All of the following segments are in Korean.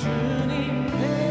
주님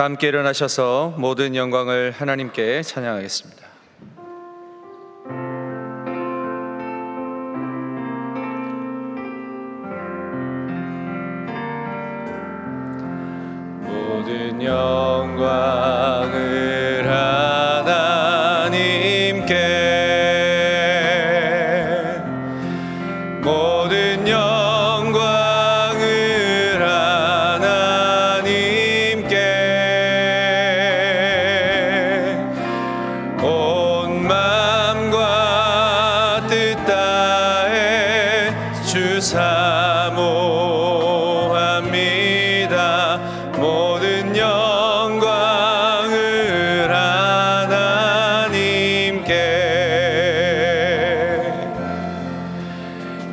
다 함께 일어나셔서 모든 영광을 하나님께 찬양하겠습니다. 모든 영광을 하나님께, 모든 영광을 하나님께, 온 마음과 뜻 다해 주 사모합니다. 모든 영광을 하나님께.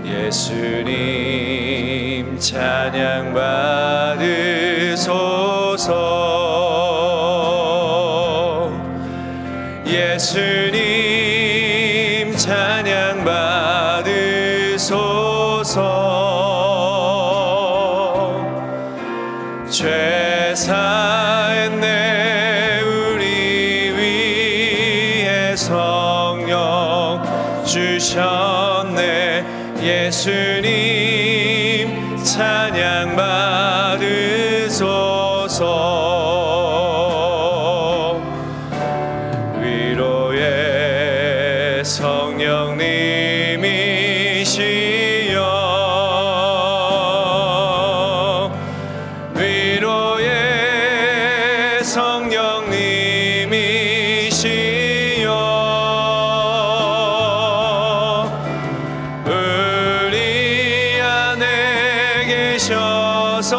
예수님 찬양 받으소서. 예수님 찬양 받으소서. 죄 사했네 우리 위해 성령 주셨네. 예수님 찬양 받으소서. 위로의 성령님이시여, 위로의 성령님이시여, 우리 안에 계셔서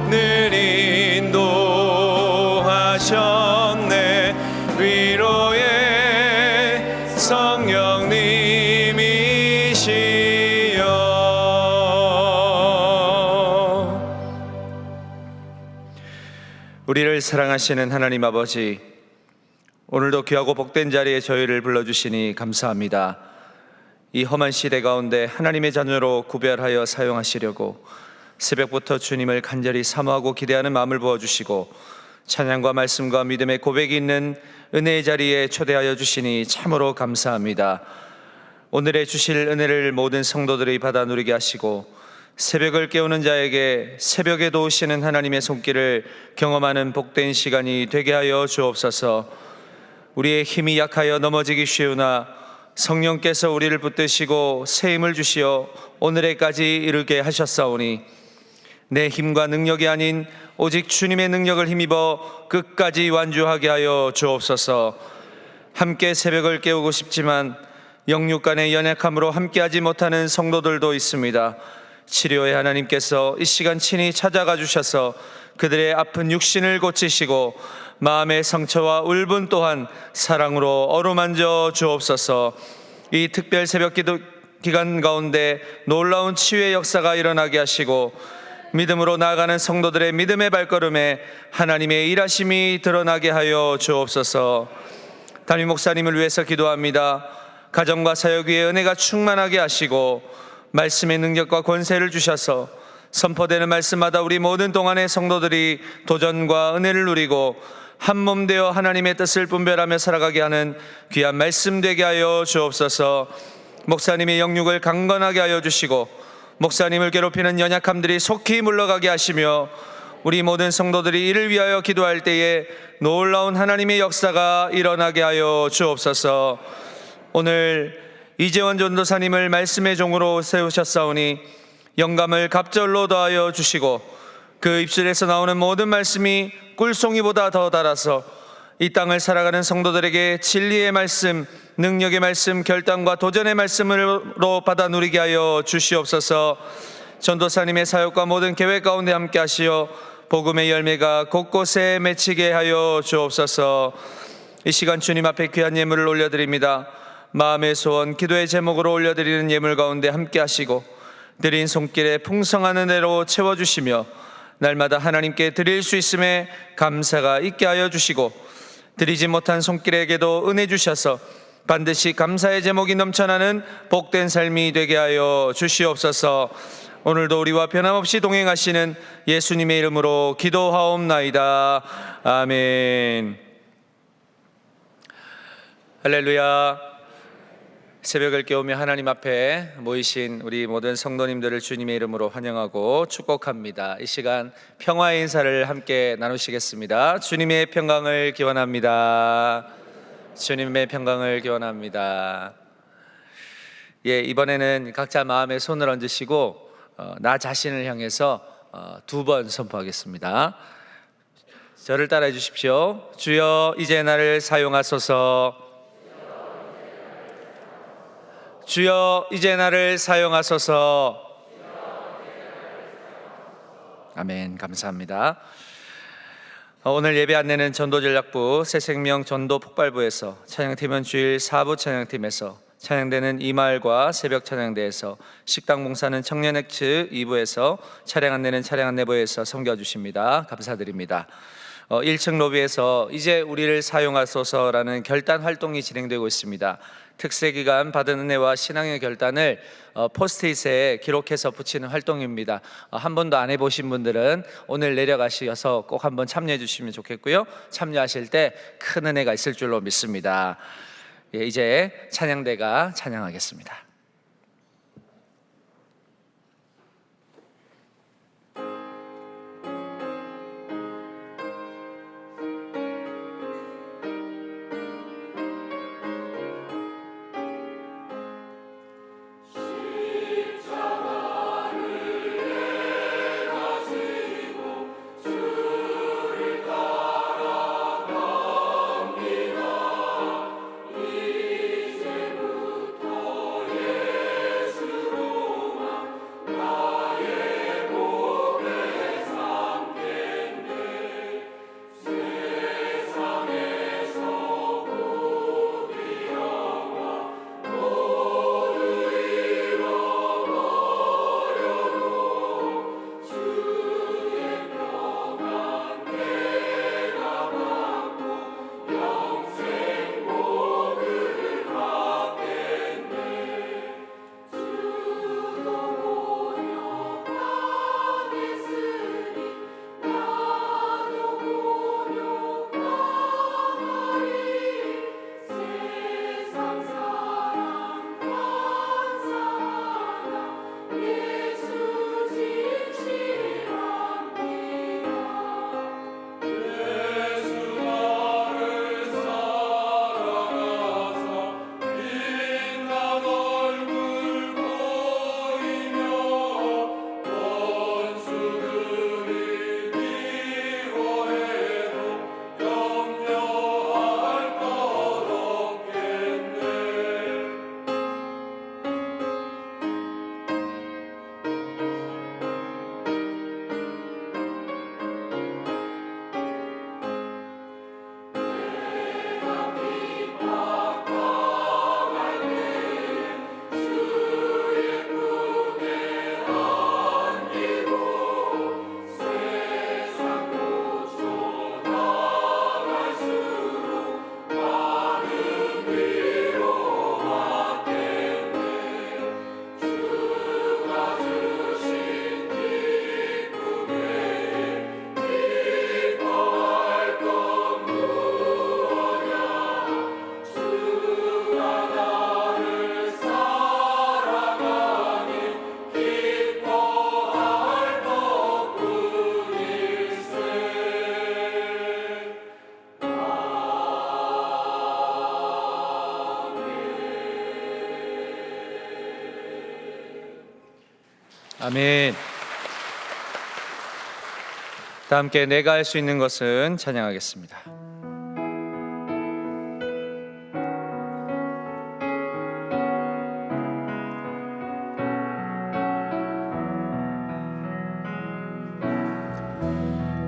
늘 인도하셨네. 위로의 성령님이시여. 우리를 사랑하시는 하나님 아버지, 오늘도 귀하고 복된 자리에 저희를 불러주시니 감사합니다. 이 험한 시대 가운데 하나님의 자녀로 구별하여 사용하시려고 새벽부터 주님을 간절히 사모하고 기대하는 마음을 부어주시고 찬양과 말씀과 믿음의 고백이 있는 은혜의 자리에 초대하여 주시니 참으로 감사합니다. 오늘의 주실 은혜를 모든 성도들이 받아 누리게 하시고 새벽을 깨우는 자에게 새벽에도 오시는 하나님의 손길을 경험하는 복된 시간이 되게 하여 주옵소서. 우리의 힘이 약하여 넘어지기 쉬우나 성령께서 우리를 붙드시고 새 힘을 주시어 오늘에까지 이르게 하셨사오니 내 힘과 능력이 아닌 오직 주님의 능력을 힘입어 끝까지 완주하게 하여 주옵소서. 함께 새벽을 깨우고 싶지만 영육 간의 연약함으로 함께하지 못하는 성도들도 있습니다. 치료의 하나님께서 이 시간 친히 찾아가 주셔서 그들의 아픈 육신을 고치시고 마음의 상처와 울분 또한 사랑으로 어루만져 주옵소서. 이 특별 새벽 기도 기간 가운데 놀라운 치유의 역사가 일어나게 하시고 믿음으로 나아가는 성도들의 믿음의 발걸음에 하나님의 일하심이 드러나게 하여 주옵소서. 담임 목사님을 위해서 기도합니다. 가정과 사역 위에 은혜가 충만하게 하시고 말씀의 능력과 권세를 주셔서 선포되는 말씀마다 우리 모든 동안의 성도들이 도전과 은혜를 누리고 한 몸 되어 하나님의 뜻을 분별하며 살아가게 하는 귀한 말씀 되게 하여 주옵소서. 목사님의 영육을 강건하게 하여 주시고 목사님을 괴롭히는 연약함들이 속히 물러가게 하시며 우리 모든 성도들이 이를 위하여 기도할 때에 놀라운 하나님의 역사가 일어나게 하여 주옵소서. 오늘 이재원 전도사님을 말씀의 종으로 세우셨사오니 영감을 갑절로 더하여 주시고 그 입술에서 나오는 모든 말씀이 꿀송이보다 더 달아서 이 땅을 살아가는 성도들에게 진리의 말씀, 능력의 말씀, 결단과 도전의 말씀으로 받아 누리게 하여 주시옵소서. 전도사님의 사역과 모든 계획 가운데 함께 하시어 복음의 열매가 곳곳에 맺히게 하여 주옵소서. 이 시간 주님 앞에 귀한 예물을 올려드립니다. 마음의 소원, 기도의 제목으로 올려드리는 예물 가운데 함께 하시고 드린 손길에 풍성한 은혜로 채워주시며 날마다 하나님께 드릴 수 있음에 감사가 있게 하여 주시고 드리지 못한 손길에게도 은혜 주셔서 반드시 감사의 제목이 넘쳐나는 복된 삶이 되게 하여 주시옵소서. 오늘도 우리와 변함없이 동행하시는 예수님의 이름으로 기도하옵나이다. 아멘. 할렐루야. 새벽을 깨우며 하나님 앞에 모이신 우리 모든 성도님들을 주님의 이름으로 환영하고 축복합니다. 이 시간 평화의 인사를 함께 나누시겠습니다. 주님의 평강을 기원합니다. 주님의 평강을 기원합니다. 이번에는 각자 마음에 손을 얹으시고 나 자신을 향해서 2번 선포하겠습니다. 저를 따라해 주십시오. 주여 이제 나를 사용하소서. 주여 이제 나를 사용하소서. 아멘. 감사합니다. 오늘 예배 안내는 전도전략부 새생명 전도폭발부에서, 찬양팀은 주일 4부 찬양팀에서, 찬양대는 이마을과 새벽 찬양대에서, 식당 봉사는 청년액츠 2부에서, 차량 안내는 차량 안내부에서 섬겨주십니다. 감사드립니다. 1층 로비에서 이제 우리를 사용하소서라는 결단 활동이 진행되고 있습니다. 특세기간 받은 은혜와 신앙의 결단을 포스트잇에 기록해서 붙이는 활동입니다. 한 번도 안 해보신 분들은 오늘 내려가셔서 꼭 한번 참여해 주시면 좋겠고요. 참여하실 때 큰 은혜가 있을 줄로 믿습니다. 이제 찬양대가 찬양하겠습니다. 아멘. 다 함께 내가 할 수 있는 것은 찬양하겠습니다.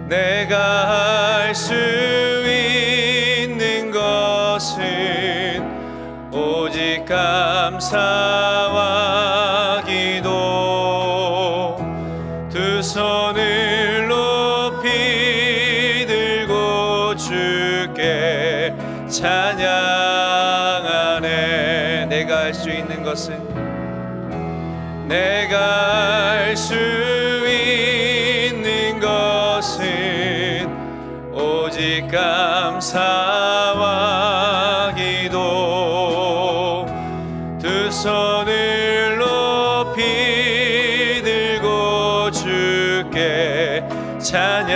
내가 할 수 있는 것은 오직 감사와 기도, 두 손을 높이 들고 주께 찬양하네. 내가 할 수 있는 것은, 내가 할 수 있는 것은 오직 감사와 기도. 두 손을 높이 들고 주께 찬양하네.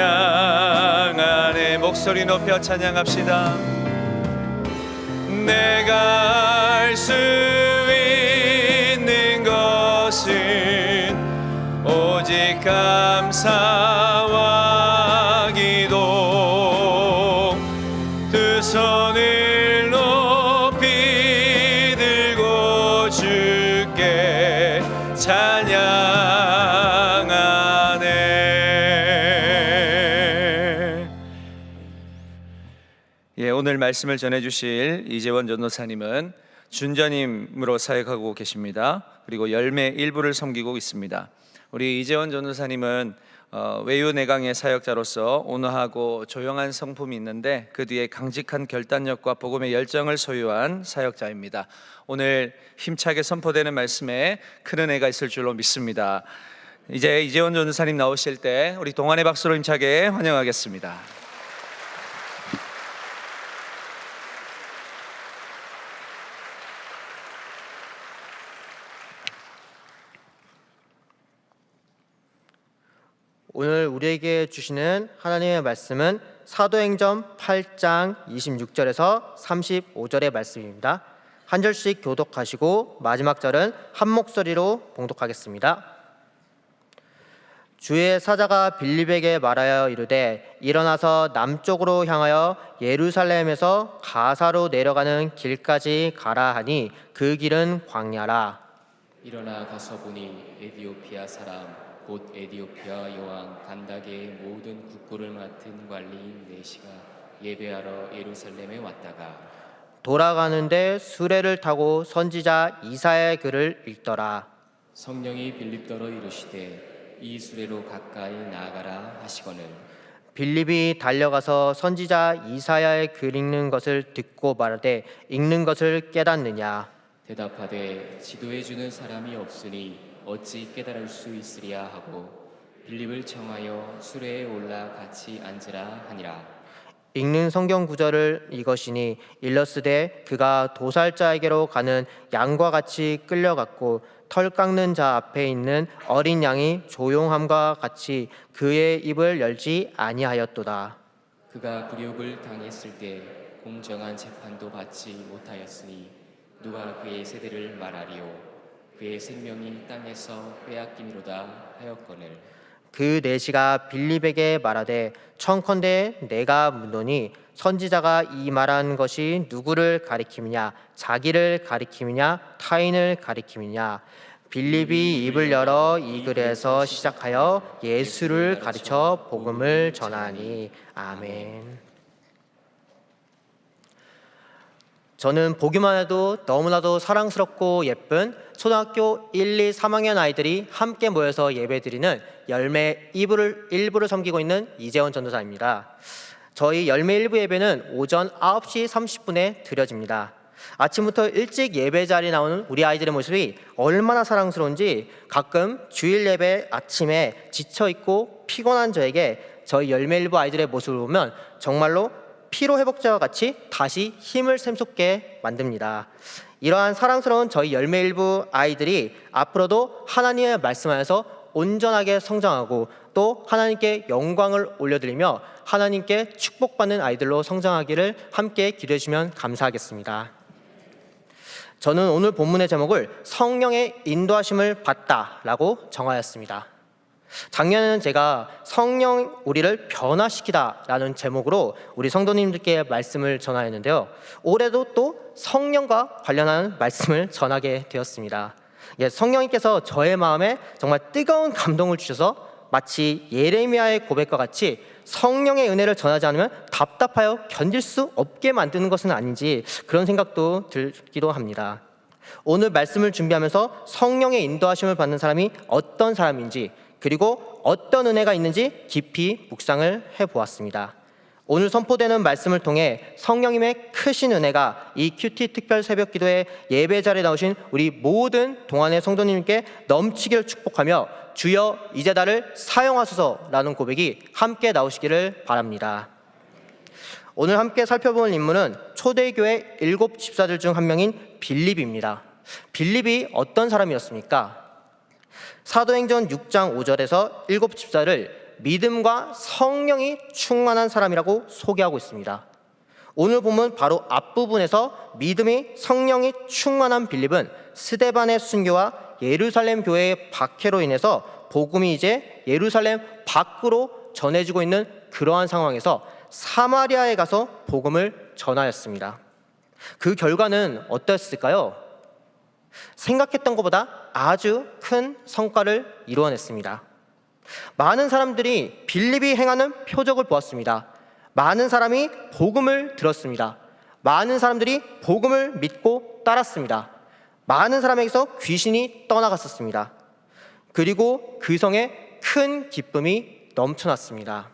목소리 높여 찬양합시다. 내가 알 수 있는 것은 오직 감사와 기도. 두 손을 높이 들고 주께 찬양하네. 예, 오늘 말씀을 전해주실 이재원 전도사님은 준자님으로 사역하고 계십니다. 그리고 열매 일부를 섬기고 있습니다. 우리 이재원 전도사님은 외유 내강의 사역자로서 온화하고 조용한 성품이 있는데 그 뒤에 강직한 결단력과 복음의 열정을 소유한 사역자입니다. 오늘 힘차게 선포되는 말씀에 큰 은혜가 있을 줄로 믿습니다. 이제 이재원 전도사님 나오실 때 우리 동안의 박수로 힘차게 환영하겠습니다. 오늘 우리에게 주시는 하나님의 말씀은 사도행전 8장 26절에서 35절의 말씀입니다. 한 절씩 교독하시고 마지막 절은 한 목소리로 봉독하겠습니다. 주의 사자가 빌립에게 말하여 이르되 일어나서 남쪽으로 향하여 예루살렘에서 가사로 내려가는 길까지 가라 하니 그 길은 광야라. 일어나 가서 보니 에디오피아 사람 곧 에디오피아 여왕 간다게의 모든 국고를 맡은 관리인 네시가 예배하러 예루살렘에 왔다가 돌아가는데 수레를 타고 선지자 이사야의 글을 읽더라. 성령이 빌립더러 이르시되 이 수레로 가까이 나아가라 하시거늘 빌립이 달려가서 선지자 이사야의 글 읽는 것을 듣고 말하되 읽는 것을 깨닫느냐. 대답하되 지도해 주는 사람이 없으니 어찌 깨달을 수 있으랴 하고 빌립을 청하여 수레에 올라 같이 앉으라 하니라. 읽는 성경 구절을 이것이니 일러스되 그가 도살자에게로 가는 양과 같이 끌려갔고 털 깎는 자 앞에 있는 어린 양이 조용함과 같이 그의 입을 열지 아니하였도다. 그가 굴욕을 당했을 때 공정한 재판도 받지 못하였으니 누가 그의 세대를 말하리요. 그의 생명이 땅에서 빼앗기니로다 하였거늘 그 내시가 빌립에게 말하되 청컨대 내가 묻노니 선지자가 이 말한 것이 누구를 가리킴이냐 자기를 가리킴이냐 타인을 가리킴이냐. 빌립이 입을 열어 이 글에서 시작하여 예수를 가르쳐 복음을 전하니. 아멘. 저는 보기만 해도 너무나도 사랑스럽고 예쁜 초등학교 1, 2, 3학년 아이들이 함께 모여서 예배드리는 열매 일부를 섬기고 있는 이재원 전도사입니다. 저희 열매 일부 예배는 오전 9시 30분에 드려집니다. 아침부터 일찍 예배 자리에 나오는 우리 아이들의 모습이 얼마나 사랑스러운지 가끔 주일 예배 아침에 지쳐있고 피곤한 저에게 저희 열매 일부 아이들의 모습을 보면 정말로 피로회복제와 같이 다시 힘을 샘솟게 만듭니다. 이러한 사랑스러운 저희 열매 일부 아이들이 앞으로도 하나님의 말씀 안에서 온전하게 성장하고 또 하나님께 영광을 올려드리며 하나님께 축복받는 아이들로 성장하기를 함께 기도해 주시면 감사하겠습니다. 저는 오늘 본문의 제목을 성령의 인도하심을 받다라고 정하였습니다. 작년에는 제가 성령 우리를 변화시키다 라는 제목으로 우리 성도님들께 말씀을 전하였는데요. 올해도 또 성령과 관련한 말씀을 전하게 되었습니다. 성령님께서 저의 마음에 정말 뜨거운 감동을 주셔서 마치 예레미야의 고백과 같이 성령의 은혜를 전하지 않으면 답답하여 견딜 수 없게 만드는 것은 아닌지 그런 생각도 들기도 합니다. 오늘 말씀을 준비하면서 성령의 인도하심을 받는 사람이 어떤 사람인지 그리고 어떤 은혜가 있는지 깊이 묵상을 해보았습니다. 오늘 선포되는 말씀을 통해 성령님의 크신 은혜가 이 큐티 특별 새벽 기도의 예배 자리에 나오신 우리 모든 동안의 성도님께 넘치기를 축복하며 주여 이제 나를 사용하소서라는 고백이 함께 나오시기를 바랍니다. 오늘 함께 살펴볼 인물은 초대교회 7 집사들 중 한 명인 빌립입니다. 빌립이 어떤 사람이었습니까? 사도행전 6장 5절에서 7 집사를 믿음과 성령이 충만한 사람이라고 소개하고 있습니다. 오늘 본문 바로 앞부분에서 믿음이 성령이 충만한 빌립은 스데반의 순교와 예루살렘 교회의 박해로 인해서 복음이 이제 예루살렘 밖으로 전해지고 있는 그러한 상황에서 사마리아에 가서 복음을 전하였습니다. 그 결과는 어떠했을까요? 생각했던 것보다 아주 큰 성과를 이루어냈습니다. 많은 사람들이 빌립이 행하는 표적을 보았습니다. 많은 사람이 복음을 들었습니다. 많은 사람들이 복음을 믿고 따랐습니다. 많은 사람에게서 귀신이 떠나갔었습니다. 그리고 그 성에 큰 기쁨이 넘쳐났습니다.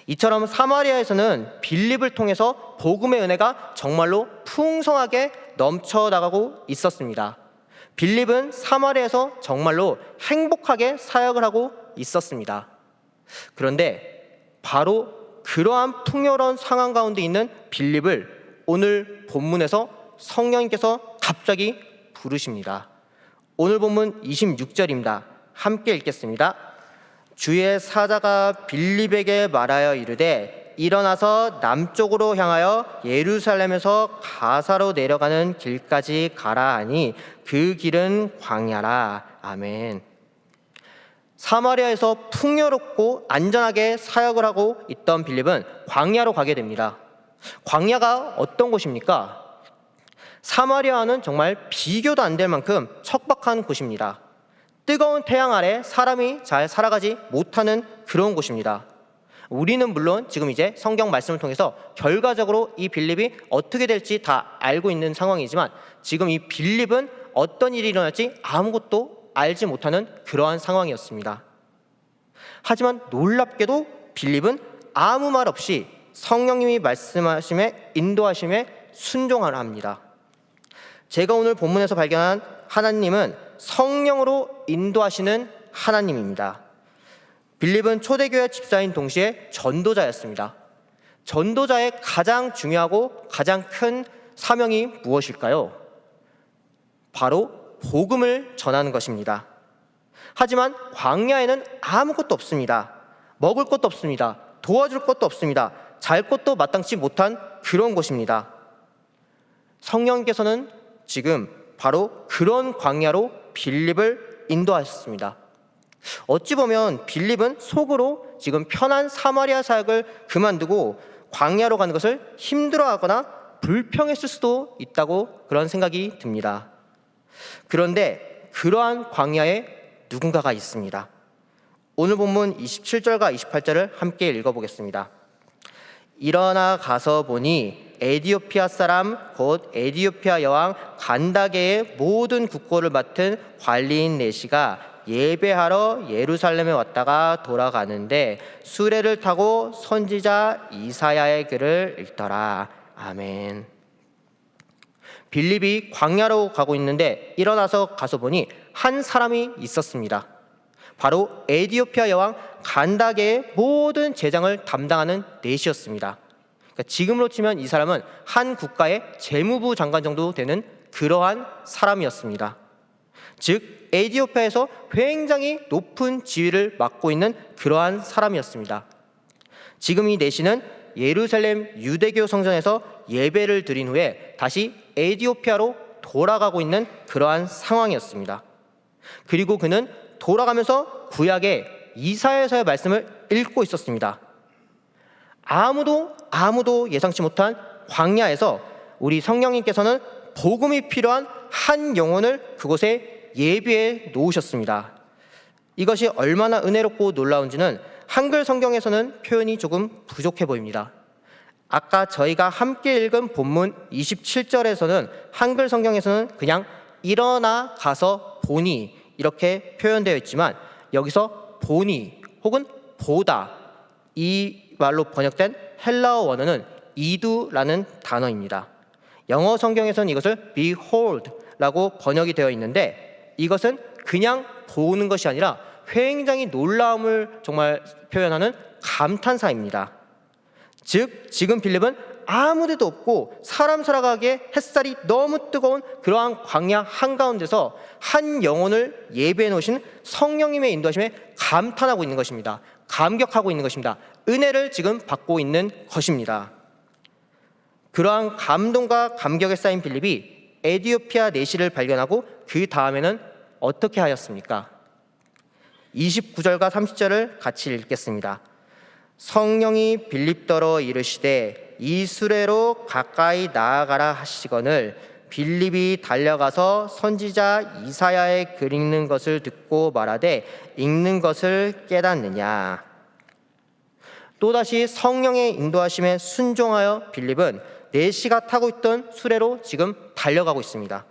이처럼 사마리아에서는 빌립을 통해서 복음의 은혜가 정말로 풍성하게 넘쳐나가고 있었습니다. 빌립은 사마리아에서 정말로 행복하게 사역을 하고 있었습니다. 그런데 바로 그러한 풍요로운 상황 가운데 있는 빌립을 오늘 본문에서 성령님께서 갑자기 부르십니다. 오늘 본문 26절입니다. 함께 읽겠습니다. 주의 사자가 빌립에게 말하여 이르되 일어나서 남쪽으로 향하여 예루살렘에서 가사로 내려가는 길까지 가라 하니 그 길은 광야라. 아멘. 사마리아에서 풍요롭고 안전하게 사역을 하고 있던 빌립은 광야로 가게 됩니다. 광야가 어떤 곳입니까? 사마리아는 정말 비교도 안 될 만큼 척박한 곳입니다. 뜨거운 태양 아래 사람이 잘 살아가지 못하는 그런 곳입니다. 우리는 물론 지금 이제 성경 말씀을 통해서 결과적으로 이 빌립이 어떻게 될지 다 알고 있는 상황이지만 지금 이 빌립은 어떤 일이 일어날지 아무것도 알지 못하는 그러한 상황이었습니다. 하지만 놀랍게도 빌립은 아무 말 없이 성령님이 말씀하심에 인도하심에 순종을 합니다. 제가 오늘 본문에서 발견한 하나님은 성령으로 인도하시는 하나님입니다. 빌립은 초대교회 집사인 동시에 전도자였습니다. 전도자의 가장 중요하고 가장 큰 사명이 무엇일까요? 바로 복음을 전하는 것입니다. 하지만 광야에는 아무것도 없습니다. 먹을 것도 없습니다. 도와줄 것도 없습니다. 잘 것도 마땅치 못한 그런 곳입니다. 성령께서는 지금 바로 그런 광야로 빌립을 인도하셨습니다. 어찌 보면 빌립은 속으로 지금 편한 사마리아 사역을 그만두고 광야로 가는 것을 힘들어하거나 불평했을 수도 있다고 그런 생각이 듭니다. 그런데 그러한 광야에 누군가가 있습니다. 오늘 본문 27절과 28절을 함께 읽어보겠습니다. 일어나 가서 보니 에디오피아 사람 곧 에디오피아 여왕 간다게의 모든 국고를 맡은 관리인 네시가 예배하러 예루살렘에 왔다가 돌아가는데 수레를 타고 선지자 이사야의 글을 읽더라. 아멘. 빌립이 광야로 가고 있는데 일어나서 가서 보니 한 사람이 있었습니다. 바로 에디오피아 여왕 간다게의 모든 재정을 담당하는 네시였습니다. 그러니까 지금으로 치면 이 사람은 한 국가의 재무부 장관 정도 되는 그러한 사람이었습니다. 즉 에디오피아에서 굉장히 높은 지위를 맡고 있는 그러한 사람이었습니다. 지금 이 네시는 예루살렘 유대교 성전에서 예배를 드린 후에 다시 에디오피아로 돌아가고 있는 그러한 상황이었습니다. 그리고 그는 돌아가면서 구약의 이사야서의 말씀을 읽고 있었습니다. 아무도 예상치 못한 광야에서 우리 성령님께서는 복음이 필요한 한 영혼을 그곳에 예비해 놓으셨습니다. 이것이 얼마나 은혜롭고 놀라운지는 한글 성경에서는 표현이 조금 부족해 보입니다. 아까 저희가 함께 읽은 본문 27절에서는 한글 성경에서는 그냥 일어나 가서 보니 이렇게 표현되어 있지만 여기서 보니 혹은 보다 이 말로 번역된 헬라어 원어는 이두라는 단어입니다. 영어 성경에서는 이것을 behold라고 번역이 되어 있는데 이것은 그냥 보는 것이 아니라 굉장히 놀라움을 정말 표현하는 감탄사입니다. 즉 지금 빌립은 아무 데도 없고 사람 살아가기에 햇살이 너무 뜨거운 그러한 광야 한가운데서 한 영혼을 예배해 놓으신 성령님의 인도하심에 감탄하고 있는 것입니다. 감격하고 있는 것입니다. 은혜를 지금 받고 있는 것입니다. 그러한 감동과 감격에 쌓인 빌립이 에디오피아 내시를 발견하고 그 다음에는 어떻게 하였습니까? 29절과 30절을 같이 읽겠습니다. 성령이 빌립더러 이르시되 이수레로 가까이 나아가라 하시거늘 빌립이 달려가서 선지자 이사야의 글 읽는 것을 듣고 말하되 읽는 것을 깨닫느냐. 또다시 성령의 인도하심에 순종하여 빌립은 내시가 타고 있던 수레로 지금 달려가고 있습니다.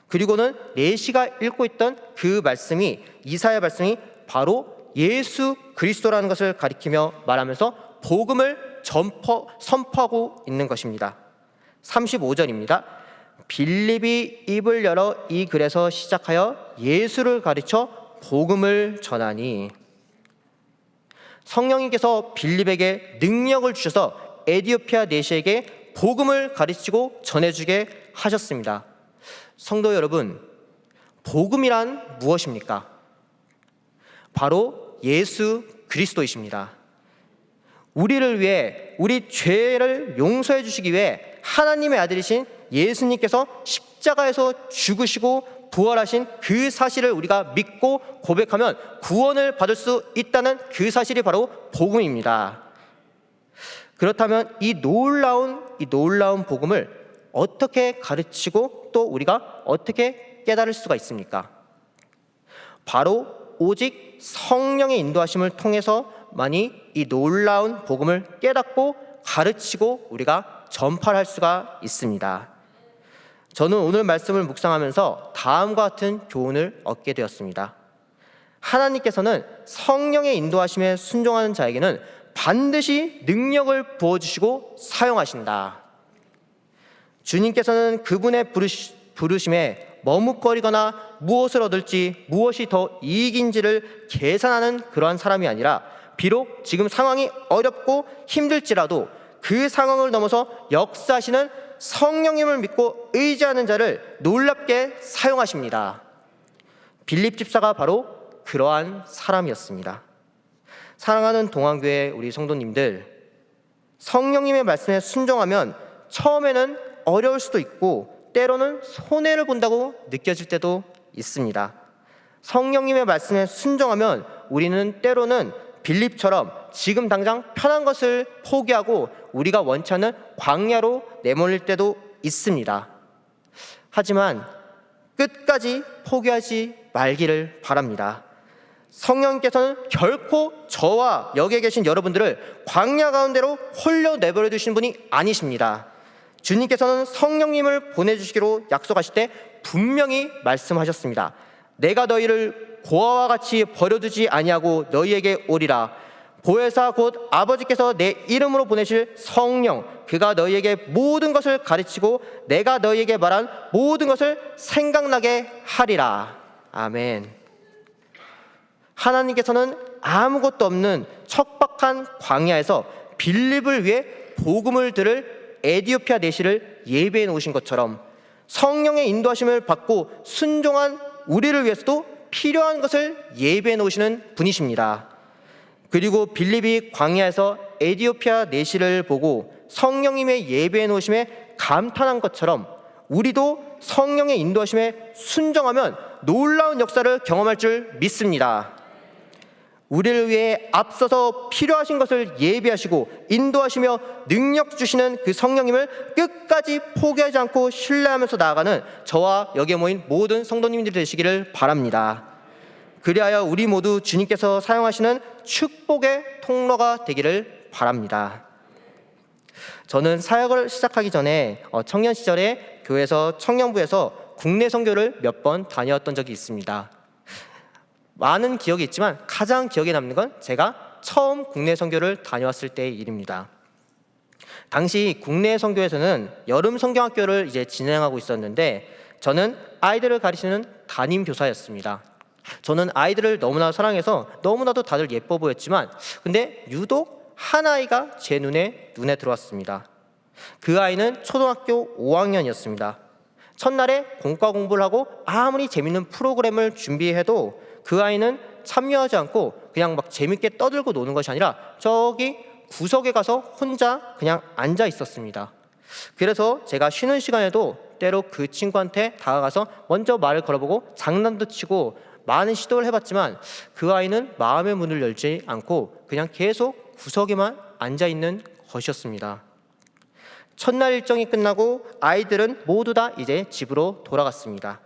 그리고는 내시가 읽고 있던 그 말씀이 이사야 말씀이 바로 예수 그리스도라는 것을 가리키며 말하면서 복음을 선포하고 있는 것입니다. 35절입니다. 빌립이 입을 열어 이 글에서 시작하여 예수를 가르쳐 복음을 전하니. 성령님께서 빌립에게 능력을 주셔서 에디오피아 내시에게 복음을 가르치고 전해주게 하셨습니다. 성도 여러분, 복음이란 무엇입니까? 바로 예수 그리스도이십니다. 우리를 위해, 우리 죄를 용서해 주시기 위해 하나님의 아들이신 예수님께서 십자가에서 죽으시고 부활하신 그 사실을 우리가 믿고 고백하면 구원을 받을 수 있다는 그 사실이 바로 복음입니다. 그렇다면 이 놀라운 복음을 어떻게 가르치고 또 우리가 어떻게 깨달을 수가 있습니까? 바로 오직 성령의 인도하심을 통해서만이 이 놀라운 복음을 깨닫고 가르치고 우리가 전파할 수가 있습니다. 저는 오늘 말씀을 묵상하면서 다음과 같은 교훈을 얻게 되었습니다. 하나님께서는 성령의 인도하심에 순종하는 자에게는 반드시 능력을 부어주시고 사용하신다. 주님께서는 그분의 부르심에 머뭇거리거나 무엇을 얻을지 무엇이 더 이익인지를 계산하는 그러한 사람이 아니라 비록 지금 상황이 어렵고 힘들지라도 그 상황을 넘어서 역사하시는 성령님을 믿고 의지하는 자를 놀랍게 사용하십니다. 빌립 집사가 바로 그러한 사람이었습니다. 사랑하는 동안교회 우리 성도님들, 성령님의 말씀에 순종하면 처음에는 어려울 수도 있고 때로는 손해를 본다고 느껴질 때도 있습니다. 성령님의 말씀에 순종하면 우리는 때로는 빌립처럼 지금 당장 편한 것을 포기하고 우리가 원치 않는 광야로 내몰릴 때도 있습니다. 하지만 끝까지 포기하지 말기를 바랍니다. 성령님께서는 결코 저와 여기에 계신 여러분들을 광야 가운데로 홀려 내버려 두신 분이 아니십니다. 주님께서는 성령님을 보내주시기로 약속하실 때 분명히 말씀하셨습니다. 내가 너희를 고아와 같이 버려두지 아니하고 너희에게 오리라. 보혜사 곧 아버지께서 내 이름으로 보내실 성령, 그가 너희에게 모든 것을 가르치고 내가 너희에게 말한 모든 것을 생각나게 하리라. 아멘. 하나님께서는 아무것도 없는 척박한 광야에서 빌립을 위해 복음을 들을 에디오피아 내시를 예배해 놓으신 것처럼 성령의 인도하심을 받고 순종한 우리를 위해서도 필요한 것을 예배해 놓으시는 분이십니다. 그리고 빌립이 광야에서 에디오피아 내시를 보고 성령님의 예배해 놓으심에 감탄한 것처럼 우리도 성령의 인도하심에 순종하면 놀라운 역사를 경험할 줄 믿습니다. 우리를 위해 앞서서 필요하신 것을 예비하시고 인도하시며 능력 주시는 그 성령님을 끝까지 포기하지 않고 신뢰하면서 나아가는 저와 여기에 모인 모든 성도님들이 되시기를 바랍니다. 그리하여 우리 모두 주님께서 사용하시는 축복의 통로가 되기를 바랍니다. 저는 사역을 시작하기 전에 청년 시절에 교회에서 청년부에서 국내 선교를 몇 번 다녀왔던 적이 있습니다. 많은 기억이 있지만 가장 기억에 남는 건 제가 처음 국내 선교를 다녀왔을 때의 일입니다. 당시 국내 선교에서는 여름 성경학교를 이제 진행하고 있었는데 저는 아이들을 가르치는 담임 교사였습니다. 저는 아이들을 너무나 사랑해서 너무나도 다들 예뻐 보였지만 근데 유독 한 아이가 제 눈에 들어왔습니다. 그 아이는 초등학교 5학년이었습니다. 첫날에 공과 공부를 하고 아무리 재밌는 프로그램을 준비해도 그 아이는 참여하지 않고 그냥 막 재밌게 떠들고 노는 것이 아니라 저기 구석에 가서 혼자 그냥 앉아 있었습니다. 그래서 제가 쉬는 시간에도 때로 그 친구한테 다가가서 먼저 말을 걸어보고 장난도 치고 많은 시도를 해봤지만 그 아이는 마음의 문을 열지 않고 그냥 계속 구석에만 앉아 있는 것이었습니다. 첫날 일정이 끝나고 아이들은 모두 다 이제 집으로 돌아갔습니다.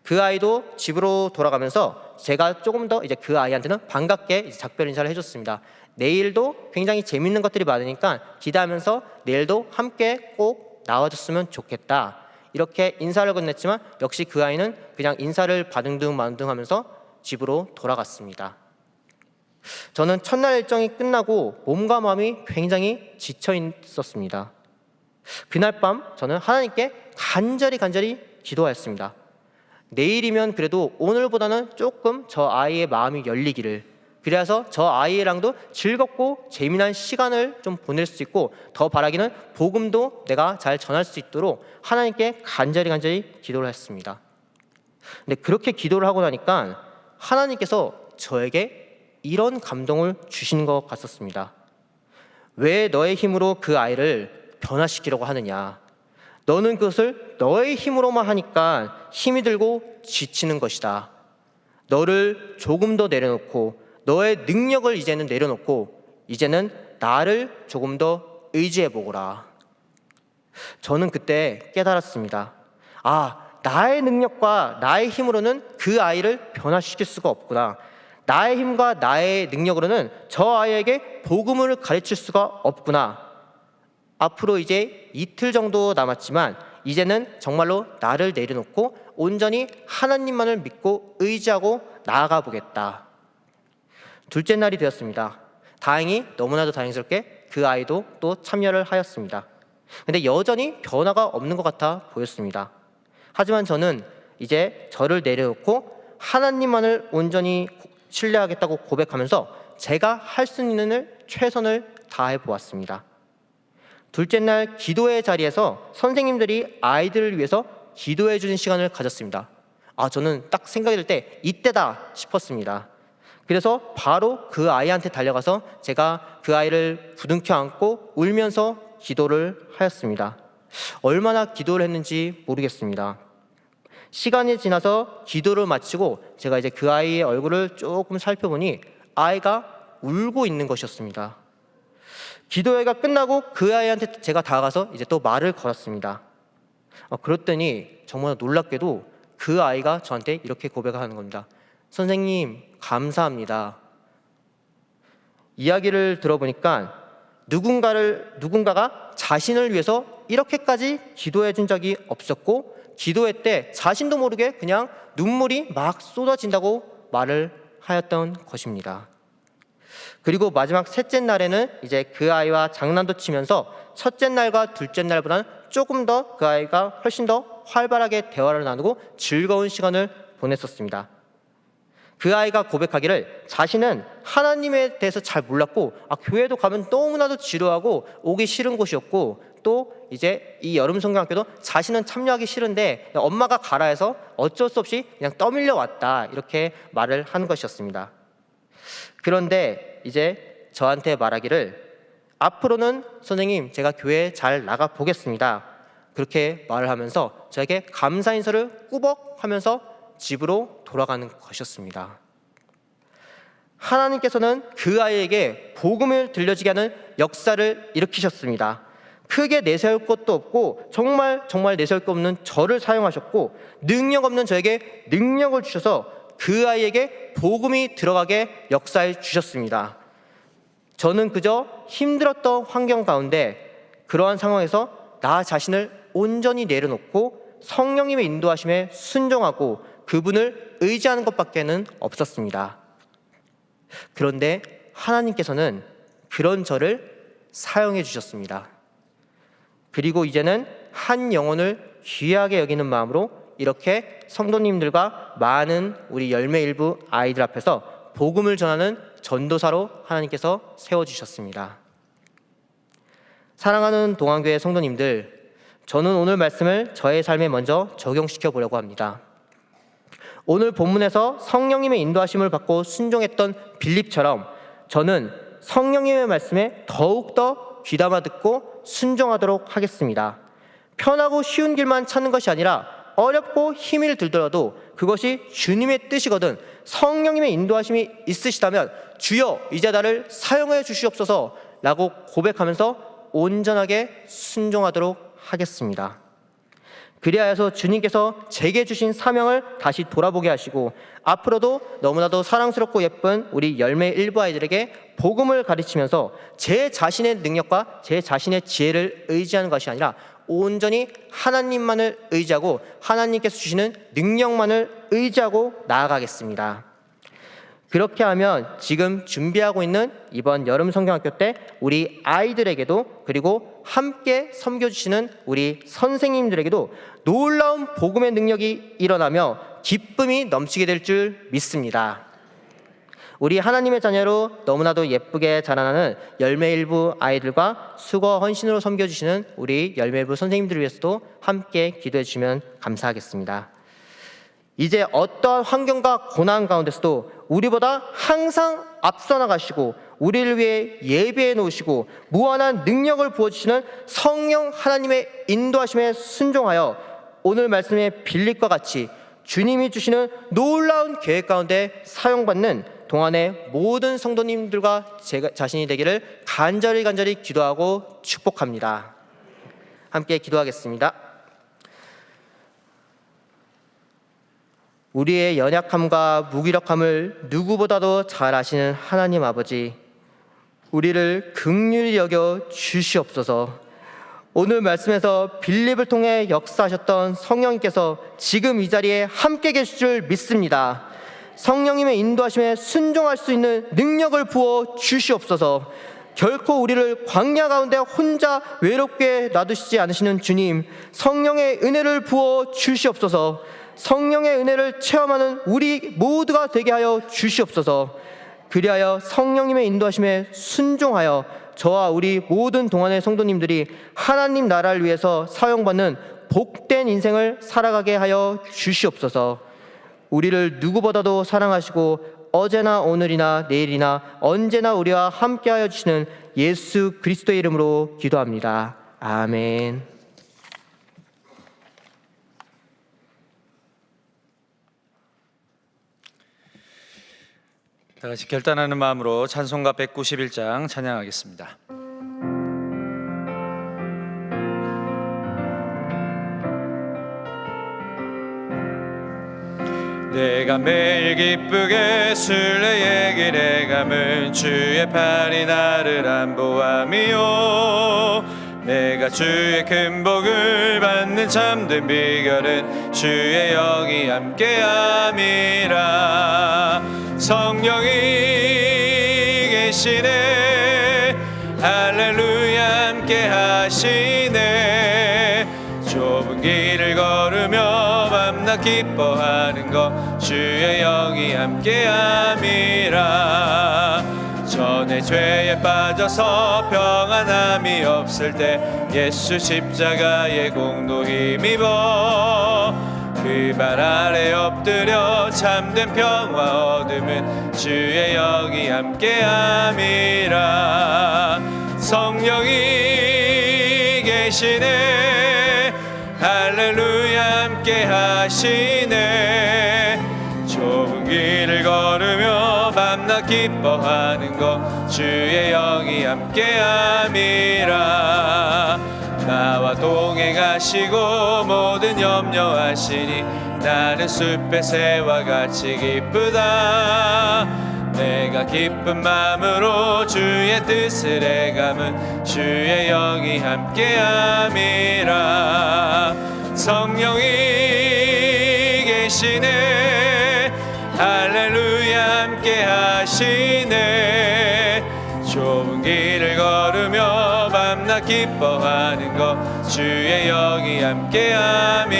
그 아이도 집으로 돌아가면서 제가 조금 더 이제 그 아이한테는 반갑게 이제 작별 인사를 해줬습니다. 내일도 굉장히 재밌는 것들이 많으니까 기대하면서 내일도 함께 꼭 나와줬으면 좋겠다. 이렇게 인사를 건넸지만 역시 그 아이는 그냥 인사를 받은 둥 마는 둥 하면서 집으로 돌아갔습니다. 저는 첫날 일정이 끝나고 몸과 마음이 굉장히 지쳐 있었습니다. 그날 밤 저는 하나님께 간절히 기도하였습니다. 내일이면 그래도 오늘보다는 조금 저 아이의 마음이 열리기를, 그래서 저 아이랑도 즐겁고 재미난 시간을 좀 보낼 수 있고 더 바라기는 복음도 내가 잘 전할 수 있도록 하나님께 간절히 기도를 했습니다. 근데 그렇게 기도를 하고 나니까 하나님께서 저에게 이런 감동을 주신 것 같았습니다. 왜 너의 힘으로 그 아이를 변화시키려고 하느냐? 너는 그것을 너의 힘으로만 하니까 힘이 들고 지치는 것이다. 너를 조금 더 내려놓고 너의 능력을 이제는 내려놓고 이제는 나를 조금 더 의지해보거라. 저는 그때 깨달았습니다. 나의 능력과 나의 힘으로는 그 아이를 변화시킬 수가 없구나. 나의 힘과 나의 능력으로는 저 아이에게 복음을 가르칠 수가 없구나. 앞으로 이제 이틀 정도 남았지만 이제는 정말로 나를 내려놓고 온전히 하나님만을 믿고 의지하고 나아가 보겠다. 둘째 날이 되었습니다. 다행히 너무나도 다행스럽게 그 아이도 또 참여를 하였습니다. 근데 여전히 변화가 없는 것 같아 보였습니다. 하지만 저는 이제 저를 내려놓고 하나님만을 온전히 신뢰하겠다고 고백하면서 제가 할 수 있는 최선을 다해 보았습니다. 둘째 날 기도의 자리에서 선생님들이 아이들을 위해서 기도해 주는 시간을 가졌습니다. 저는 딱 생각이 들 때 이때다 싶었습니다. 그래서 바로 그 아이한테 달려가서 제가 그 아이를 부둥켜 안고 울면서 기도를 하였습니다. 얼마나 기도를 했는지 모르겠습니다. 시간이 지나서 기도를 마치고 제가 이제 그 아이의 얼굴을 조금 살펴보니 아이가 울고 있는 것이었습니다. 기도회가 끝나고 그 아이한테 제가 다가가서 이제 또 말을 걸었습니다. 그랬더니 정말 놀랍게도 그 아이가 저한테 이렇게 고백하는 겁니다. 선생님, 감사합니다. 이야기를 들어보니까 누군가가 자신을 위해서 이렇게까지 기도해 준 적이 없었고 기도회 때 자신도 모르게 그냥 눈물이 막 쏟아진다고 말을 하였던 것입니다. 그리고 마지막 셋째 날에는 이제 그 아이와 장난도 치면서 첫째 날과 둘째 날보다는 조금 더 그 아이가 훨씬 더 활발하게 대화를 나누고 즐거운 시간을 보냈었습니다. 그 아이가 고백하기를 자신은 하나님에 대해서 잘 몰랐고 교회도 가면 너무나도 지루하고 오기 싫은 곳이었고 또 이제 이 여름 성경학교도 자신은 참여하기 싫은데 엄마가 가라 해서 어쩔 수 없이 그냥 떠밀려 왔다, 이렇게 말을 하는 것이었습니다. 그런데 이제 저한테 말하기를 앞으로는 선생님 제가 교회에 잘 나가 보겠습니다, 그렇게 말을 하면서 저에게 감사 인사를 꾸벅 하면서 집으로 돌아가는 것이었습니다. 하나님께서는 그 아이에게 복음을 들려지게 하는 역사를 일으키셨습니다. 크게 내세울 것도 없고 정말 내세울 것 없는 저를 사용하셨고 능력 없는 저에게 능력을 주셔서 그 아이에게 복음이 들어가게 역사해 주셨습니다. 저는 그저 힘들었던 환경 가운데 그러한 상황에서 나 자신을 온전히 내려놓고 성령님의 인도하심에 순종하고 그분을 의지하는 것밖에는 없었습니다. 그런데 하나님께서는 그런 저를 사용해 주셨습니다. 그리고 이제는 한 영혼을 귀하게 여기는 마음으로 이렇게 성도님들과 많은 우리 열매 일부 아이들 앞에서 복음을 전하는 전도사로 하나님께서 세워주셨습니다. 사랑하는 동안교회 성도님들, 저는 오늘 말씀을 저의 삶에 먼저 적용시켜 보려고 합니다. 오늘 본문에서 성령님의 인도하심을 받고 순종했던 빌립처럼 저는 성령님의 말씀에 더욱더 귀담아 듣고 순종하도록 하겠습니다. 편하고 쉬운 길만 찾는 것이 아니라 어렵고 힘을 들더라도 그것이 주님의 뜻이거든 성령님의 인도하심이 있으시다면 주여 이제 나를 사용해 주시옵소서 라고 고백하면서 온전하게 순종하도록 하겠습니다. 그리하여서 주님께서 제게 주신 사명을 다시 돌아보게 하시고 앞으로도 너무나도 사랑스럽고 예쁜 우리 열매 일부 아이들에게 복음을 가르치면서 제 자신의 능력과 제 자신의 지혜를 의지하는 것이 아니라 온전히 하나님만을 의지하고 하나님께서 주시는 능력만을 의지하고 나아가겠습니다. 그렇게 하면 지금 준비하고 있는 이번 여름 성경학교 때 우리 아이들에게도 그리고 함께 섬겨주시는 우리 선생님들에게도 놀라운 복음의 능력이 일어나며 기쁨이 넘치게 될 줄 믿습니다. 우리 하나님의 자녀로 너무나도 예쁘게 자라나는 열매 일부 아이들과 수고 헌신으로 섬겨주시는 우리 열매 일부 선생님들을 위해서도 함께 기도해 주시면 감사하겠습니다. 이제 어떠한 환경과 고난 가운데서도 우리보다 항상 앞서 나가시고 우리를 위해 예배해 놓으시고 무한한 능력을 부어주시는 성령 하나님의 인도하심에 순종하여 오늘 말씀의 빌립과 같이 주님이 주시는 놀라운 계획 가운데 사용받는 동안의 모든 성도님들과 제 자신이 되기를 간절히 기도하고 축복합니다. 함께 기도하겠습니다. 우리의 연약함과 무기력함을 누구보다도 잘 아시는 하나님 아버지, 우리를 긍휼히 여겨 주시옵소서. 오늘 말씀에서 빌립을 통해 역사하셨던 성령님께서 지금 이 자리에 함께 계실 줄 믿습니다. 성령님의 인도하심에 순종할 수 있는 능력을 부어 주시옵소서. 결코 우리를 광야 가운데 혼자 외롭게 놔두시지 않으시는 주님, 성령의 은혜를 부어 주시옵소서. 성령의 은혜를 체험하는 우리 모두가 되게 하여 주시옵소서. 그리하여 성령님의 인도하심에 순종하여 저와 우리 모든 동안의 성도님들이 하나님 나라를 위해서 사용받는 복된 인생을 살아가게 하여 주시옵소서. 우리를 누구보다도 사랑하시고 어제나 오늘이나 내일이나 언제나 우리와 함께하여 주시는 예수 그리스도의 이름으로 기도합니다. 아멘. 다 같이 결단하는 마음으로 찬송가 191장 찬양하겠습니다. 내가 매일 기쁘게 순례의 길에 가면 주의 팔이 나를 안보함이요 내가 주의 큰 복을 받는 참된 비결은 주의 영이 함께함이라. 성령이 계시네 할렐루야 함께 하시네. 좁은 길을 걸으며 밤낮 기뻐하는 것 주의 영이 함께함이라. 전에 죄에 빠져서 평안함이 없을 때 예수 십자가의 공로 힘입어 그 발 아래 엎드려 참된 평화 얻음은 주의 영이 함께함이라. 성령이 계시네 할렐루야 함께 하시네. 좁은 길을 걸으며 밤낮 기뻐하는 것 주의 영이 함께함이라. 나와 동행하시고 모든 염려하시니 나는 숲의 새와 같이 기쁘다. 내가 기쁜 마음으로 주의 뜻을 행함은 주의 영이 함께함이라. 성령이 계시네 할렐루야 함께 하시네. 좁은 길을 걸으며 밤낮 기뻐하는 것 주의 영이 함께함이라.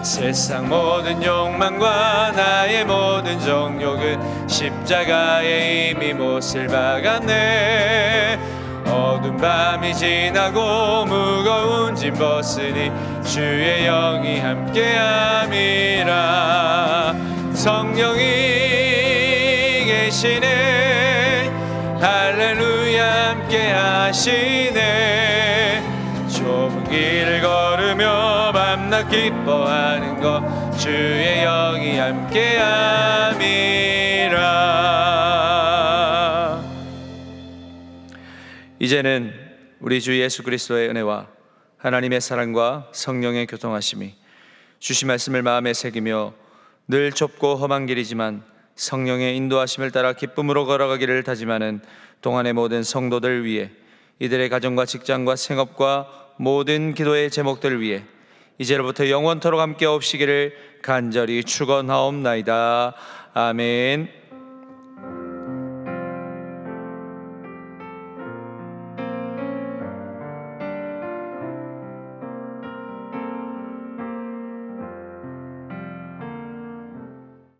세상 모든 욕망과 나의 모든 정욕은 십자가에 이미 못을 박았네. 어두운 밤이 지나고 무거운 짐 벗으니 주의 영이 함께함이라. 성령이 계시네. 할렐루야 함께하시네. 좁은 길을 걸으며 밤낮 기뻐하는 것 주의 영이 함께함이라. 이제는 우리 주 예수 그리스도의 은혜와 하나님의 사랑과 성령의 교통하심이 주신 말씀을 마음에 새기며 늘 좁고 험한 길이지만 성령의 인도하심을 따라 기쁨으로 걸어가기를 다짐하는 동안의 모든 성도들 위해, 이들의 가정과 직장과 생업과 모든 기도의 제목들 위해 이제로부터 영원토록 함께 없시기를 간절히 축원하옵나이다. 아멘.